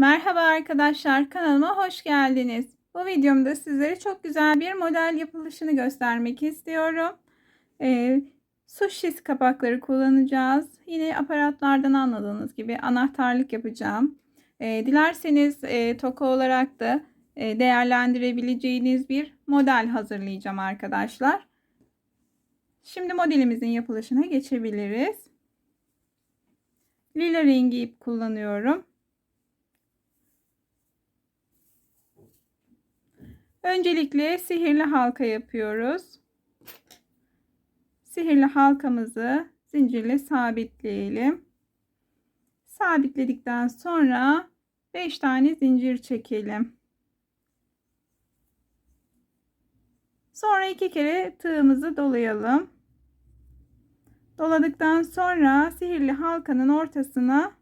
Merhaba arkadaşlar, kanalıma hoş geldiniz. Bu videomda sizlere çok güzel bir model yapılışını göstermek istiyorum. Ee, Su şiş kapakları kullanacağız. Yine aparatlardan anladığınız gibi anahtarlık yapacağım. Dilerseniz toka olarak da değerlendirebileceğiniz bir model hazırlayacağım arkadaşlar. Şimdi modelimizin yapılışına geçebiliriz. Lila rengi ip kullanıyorum. Öncelikle sihirli halka yapıyoruz. Sihirli halkamızı zincirle sabitleyelim. Sabitledikten sonra 5 tane zincir çekelim. Sonra 2 kere tığımızı dolayalım. Doladıktan sonra sihirli halkanın ortasına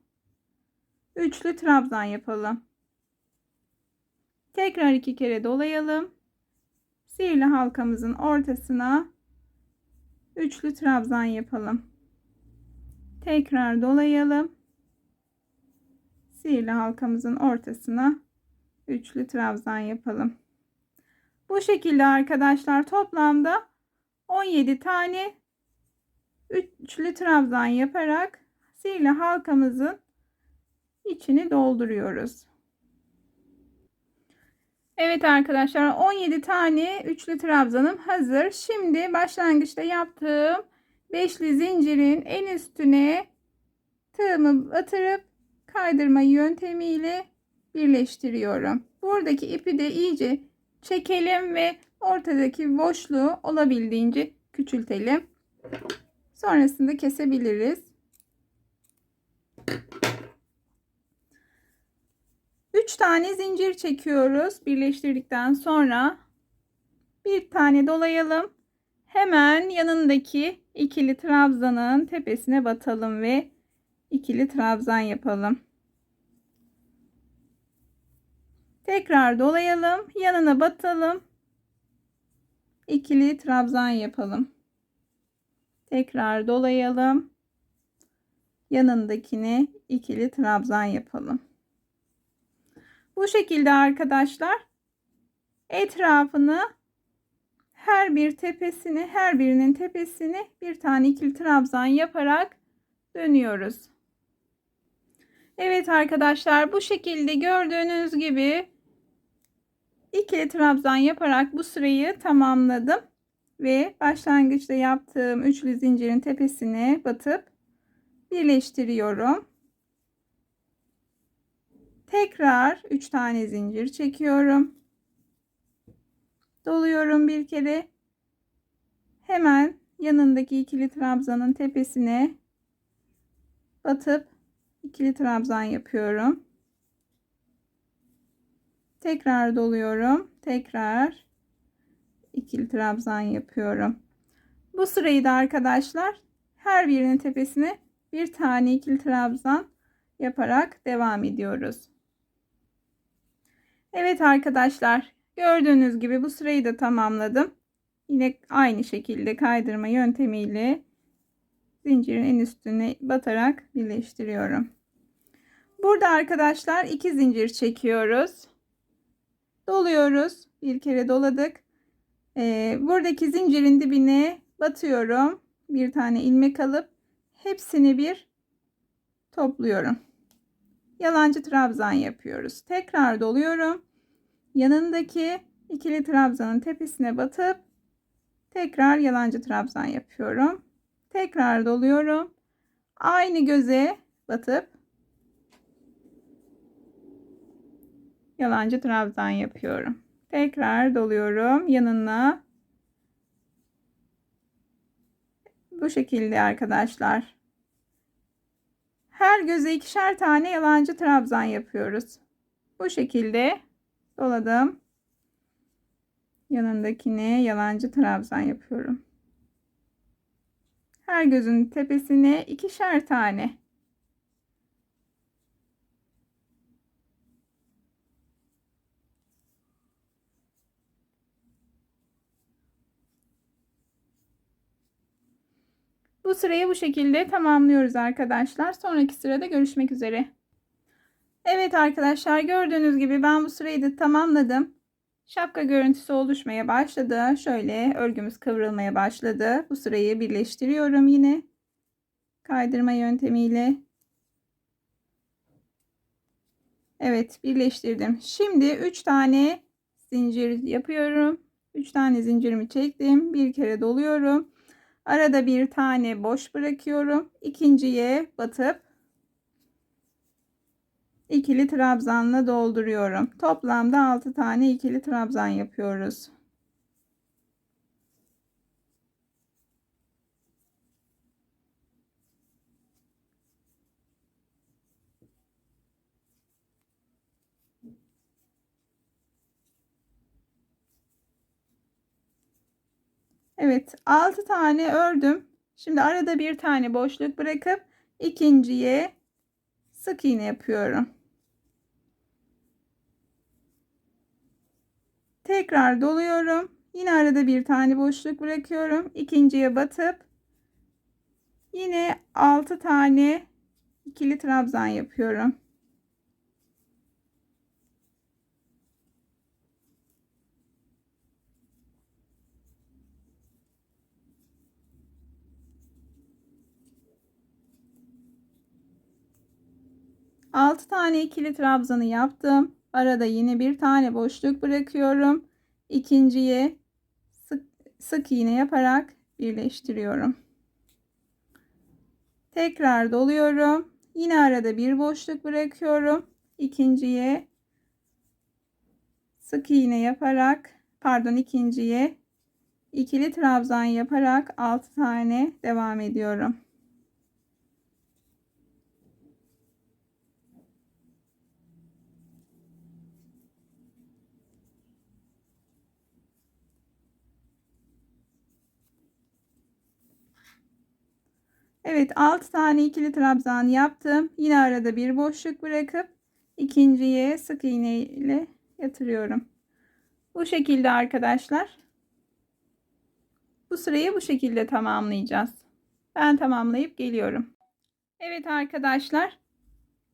üçlü trabzan yapalım. Tekrar 2 kere dolayalım. Sihirli halkamızın ortasına üçlü trabzan yapalım. Tekrar dolayalım. Sihirli halkamızın ortasına üçlü trabzan yapalım. Bu şekilde arkadaşlar toplamda 17 tane üçlü trabzan yaparak sihirli halkamızın içini dolduruyoruz. Evet arkadaşlar, 17 tane üçlü trabzanım hazır. Şimdi başlangıçta yaptığım beşli zincirin en üstüne tığımı batırıp kaydırma yöntemiyle birleştiriyorum. Buradaki ipi de iyice çekelim ve ortadaki boşluğu olabildiğince küçültelim. Sonrasında kesebiliriz. 3 tane zincir çekiyoruz. Birleştirdikten sonra bir tane dolayalım. Hemen yanındaki ikili trabzanın tepesine batalım ve ikili trabzan yapalım. Tekrar dolayalım. Yanına batalım. İkili trabzan yapalım. Tekrar dolayalım. Yanındakine ikili trabzan yapalım. Bu şekilde arkadaşlar etrafını her birinin tepesine bir tane ikili trabzan yaparak dönüyoruz. Evet arkadaşlar, bu şekilde gördüğünüz gibi ikili trabzan yaparak bu sırayı tamamladım ve başlangıçta yaptığım üçlü zincirin tepesine batıp birleştiriyorum. Tekrar 3 tane zincir çekiyorum. Doluyorum bir kere. Hemen yanındaki ikili trabzanın tepesine batıp ikili trabzan yapıyorum. Tekrar doluyorum. Tekrar ikili trabzan yapıyorum. Bu sırayı da arkadaşlar her birinin tepesine bir tane ikili trabzan yaparak devam ediyoruz. Evet arkadaşlar, gördüğünüz gibi bu sırayı da tamamladım. Yine aynı şekilde kaydırma yöntemiyle zincirin en üstüne batarak birleştiriyorum. Burada arkadaşlar 2 zincir çekiyoruz. Doluyoruz. Bir kere doladık. Buradaki zincirin dibine batıyorum. Bir tane ilmek alıp hepsini bir topluyorum. Yalancı trabzan yapıyoruz. Tekrar doluyorum. Yanındaki ikili trabzanın tepesine batıp tekrar yalancı trabzan yapıyorum. Tekrar doluyorum. Aynı göze batıp yalancı trabzan yapıyorum. Tekrar doluyorum. Yanına bu şekilde arkadaşlar. Her göze ikişer tane yalancı trabzan yapıyoruz. Bu şekilde doladım. Yanındakine yalancı trabzan yapıyorum. Her gözün tepesine ikişer tane. Bu sırayı bu şekilde tamamlıyoruz arkadaşlar. Sonraki sırada görüşmek üzere. Evet arkadaşlar, gördüğünüz gibi ben bu sırayı da tamamladım. Şapka görüntüsü oluşmaya başladı. Şöyle örgümüz kıvrılmaya başladı. Bu sırayı birleştiriyorum yine kaydırma yöntemiyle. Evet, birleştirdim. Şimdi 3 tane zincir yapıyorum. 3 tane zincirimi çektim. Bir kere doluyorum. Arada bir tane boş bırakıyorum. İkinciye batıp ikili trabzanla dolduruyorum. Toplamda 6 tane ikili trabzan yapıyoruz. Evet, 6 tane ördüm. Şimdi arada bir tane boşluk bırakıp ikinciye sık iğne yapıyorum. Tekrar doluyorum. Yine arada bir tane boşluk bırakıyorum. İkinciye batıp yine 6 tane ikili trabzan yapıyorum. Altı tane ikili trabzanı yaptım. Arada yine bir tane boşluk bırakıyorum. İkinciye sık iğne yaparak birleştiriyorum. Tekrar doluyorum. Yine arada bir boşluk bırakıyorum. İkinciye sık iğne yaparak, ikinciye ikili trabzan yaparak 6 tane devam ediyorum. Evet, 6 tane ikili trabzan yaptım. Yine arada bir boşluk bırakıp ikinciye sık iğne ile yatırıyorum. Bu şekilde arkadaşlar. Bu sırayı bu şekilde tamamlayacağız. Ben tamamlayıp geliyorum. Evet arkadaşlar.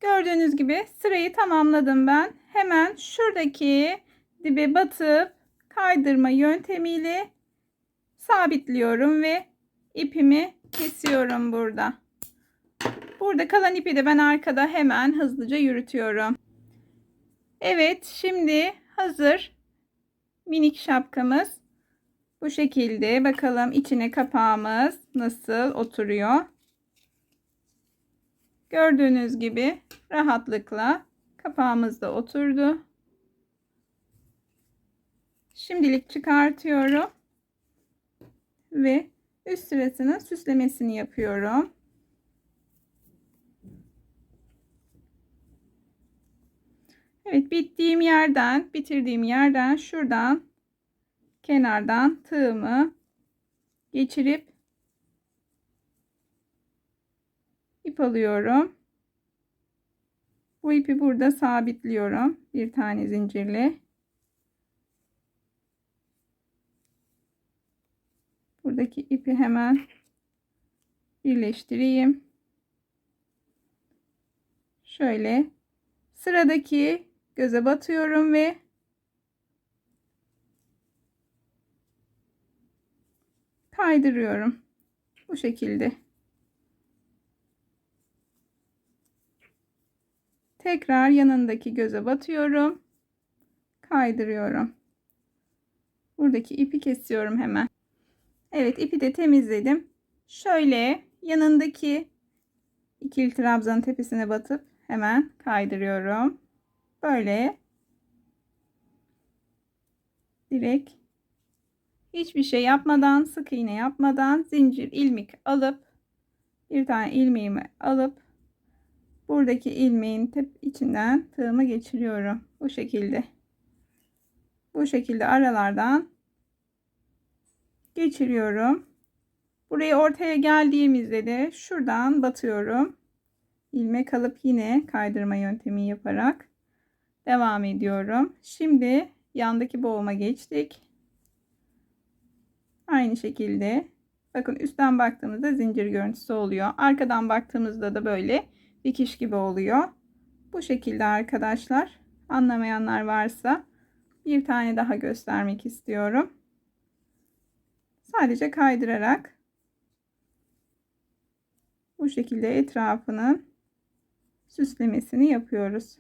Gördüğünüz gibi sırayı tamamladım ben. Hemen şuradaki dibe batıp kaydırma yöntemiyle sabitliyorum ve ipimi kesiyorum burada. Burada kalan ipi de ben arkada hemen hızlıca yürütüyorum. Evet, şimdi hazır minik şapkamız. Bu şekilde. Bakalım içine kapağımız nasıl oturuyor. Gördüğünüz gibi rahatlıkla kapağımız da oturdu. Şimdilik çıkartıyorum ve üst sırasının süslemesini yapıyorum. Evet, bitirdiğim yerden şuradan kenardan tığımı geçirip ip alıyorum. Bu ipi burada sabitliyorum bir tane zincirle. Buradaki ipi hemen birleştireyim. Şöyle sıradaki göze batıyorum ve kaydırıyorum. Bu şekilde. Tekrar yanındaki göze batıyorum. Kaydırıyorum. Buradaki ipi kesiyorum hemen. Evet, ipi de temizledim. Şöyle yanındaki ikili trabzanın tepesine batıp hemen kaydırıyorum. Böyle direkt hiçbir şey yapmadan, sık iğne yapmadan zincir ilmek alıp bir tane ilmeğimi alıp buradaki ilmeğin içinden tığımı geçiriyorum. Bu şekilde. Bu şekilde aralardan geçiriyorum. Buraya ortaya geldiğimizde de şuradan batıyorum. İlmek alıp yine kaydırma yöntemi yaparak devam ediyorum. Şimdi yandaki boğuma geçtik. Aynı şekilde bakın, üstten baktığımızda zincir görüntüsü oluyor. Arkadan baktığımızda da böyle dikiş gibi oluyor. Bu şekilde arkadaşlar. Anlamayanlar varsa bir tane daha göstermek istiyorum. Sadece kaydırarak bu şekilde etrafının süslemesini yapıyoruz.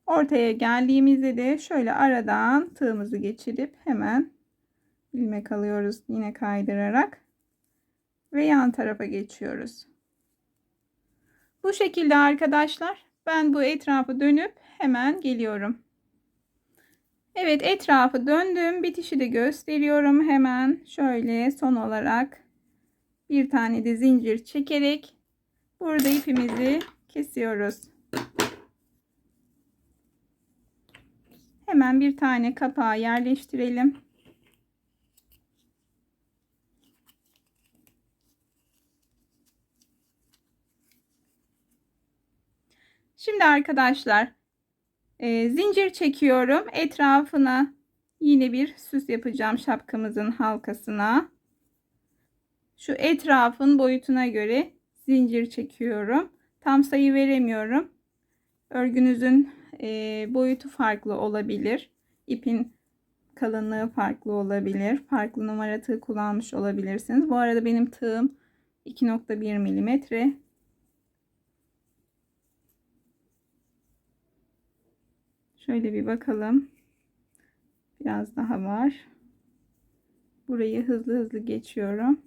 Ortaya geldiğimizde de şöyle aradan tığımızı geçirip hemen ilmek alıyoruz yine kaydırarak ve yan tarafa geçiyoruz. Bu şekilde arkadaşlar ben bu etrafı dönüp hemen geliyorum. Evet, etrafı döndüm. Bitişi de gösteriyorum. Hemen şöyle son olarak bir tane de zincir çekerek burada ipimizi kesiyoruz. Hemen bir tane kapağı yerleştirelim. Şimdi arkadaşlar zincir çekiyorum. Etrafına yine bir süs yapacağım şapkamızın halkasına. Şu etrafın boyutuna göre zincir çekiyorum. Tam sayı veremiyorum. Örgünüzün boyutu farklı olabilir. İpin kalınlığı farklı olabilir. Farklı numara tığ kullanmış olabilirsiniz. Bu arada benim tığım 2,1 milimetre. Şöyle bir bakalım. Biraz daha var. Burayı hızlı hızlı geçiyorum.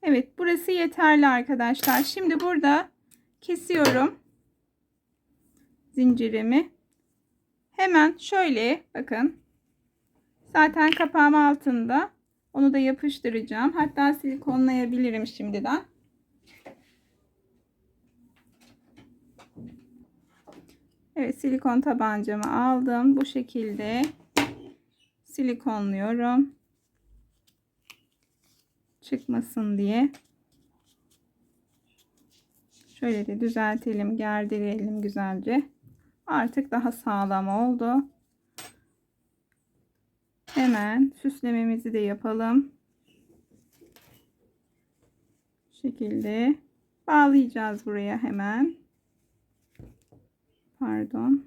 Evet, burası yeterli arkadaşlar. Şimdi burada kesiyorum zincirimi. Hemen şöyle bakın. Zaten kapağım altında. Onu da yapıştıracağım. Hatta silikonlayabilirim şimdiden. Evet, silikon tabancamı aldım. Bu şekilde silikonluyorum. Çıkmasın diye. Şöyle de düzeltelim, gerdirelim güzelce. Artık daha sağlam oldu. Hemen süslememizi de yapalım. Bu şekilde bağlayacağız buraya hemen. Pardon.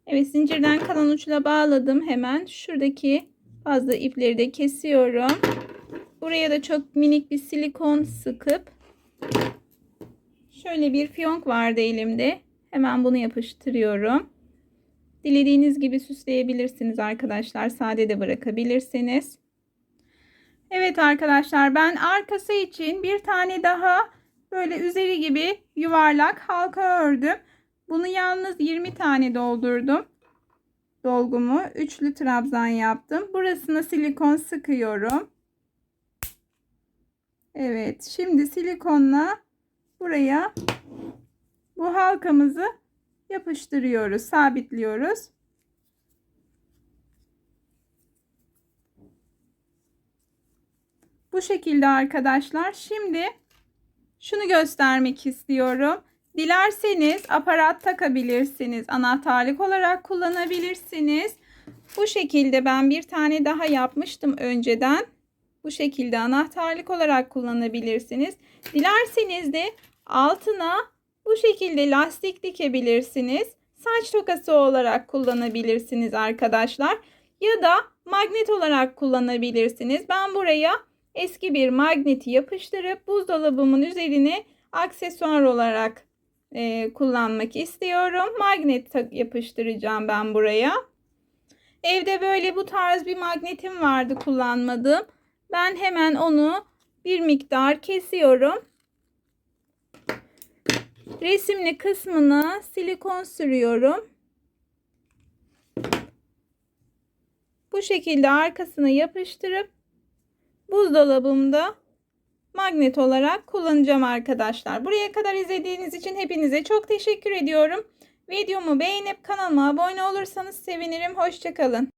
Evet, zincirden kalan uçla bağladım hemen. Şuradaki fazla ipleri de kesiyorum. Buraya da çok minik bir silikon sıkıp şöyle bir fiyonk vardı elimde. Hemen bunu yapıştırıyorum. Dilediğiniz gibi süsleyebilirsiniz arkadaşlar. Sade de bırakabilirsiniz. Evet arkadaşlar, ben arkası için bir tane daha böyle üzeri gibi yuvarlak halka ördüm. Bunu yalnız 20 tane doldurdum. Dolgumu üçlü trabzan yaptım. Burasına silikon sıkıyorum. Evet, şimdi silikonla buraya bu halkamızı yapıştırıyoruz, sabitliyoruz. Bu şekilde arkadaşlar. Şimdi şunu göstermek istiyorum. Dilerseniz aparat takabilirsiniz. Anahtarlık olarak kullanabilirsiniz. Bu şekilde ben bir tane daha yapmıştım önceden. Bu şekilde anahtarlık olarak kullanabilirsiniz. Dilerseniz de altına bu şekilde lastik dikebilirsiniz. Saç tokası olarak kullanabilirsiniz arkadaşlar. Ya da magnet olarak kullanabilirsiniz. Ben buraya eski bir magneti yapıştırıp buzdolabımın üzerine aksesuar olarak kullanmak istiyorum. Magnet yapıştıracağım ben buraya. Evde böyle bu tarz bir magnetim vardı kullanmadığım. Ben hemen onu bir miktar kesiyorum. Resimli kısmına silikon sürüyorum. Bu şekilde arkasına yapıştırıp buzdolabımda magnet olarak kullanacağım arkadaşlar. Buraya kadar izlediğiniz için hepinize çok teşekkür ediyorum. Videomu beğenip kanalıma abone olursanız sevinirim. Hoşça kalın.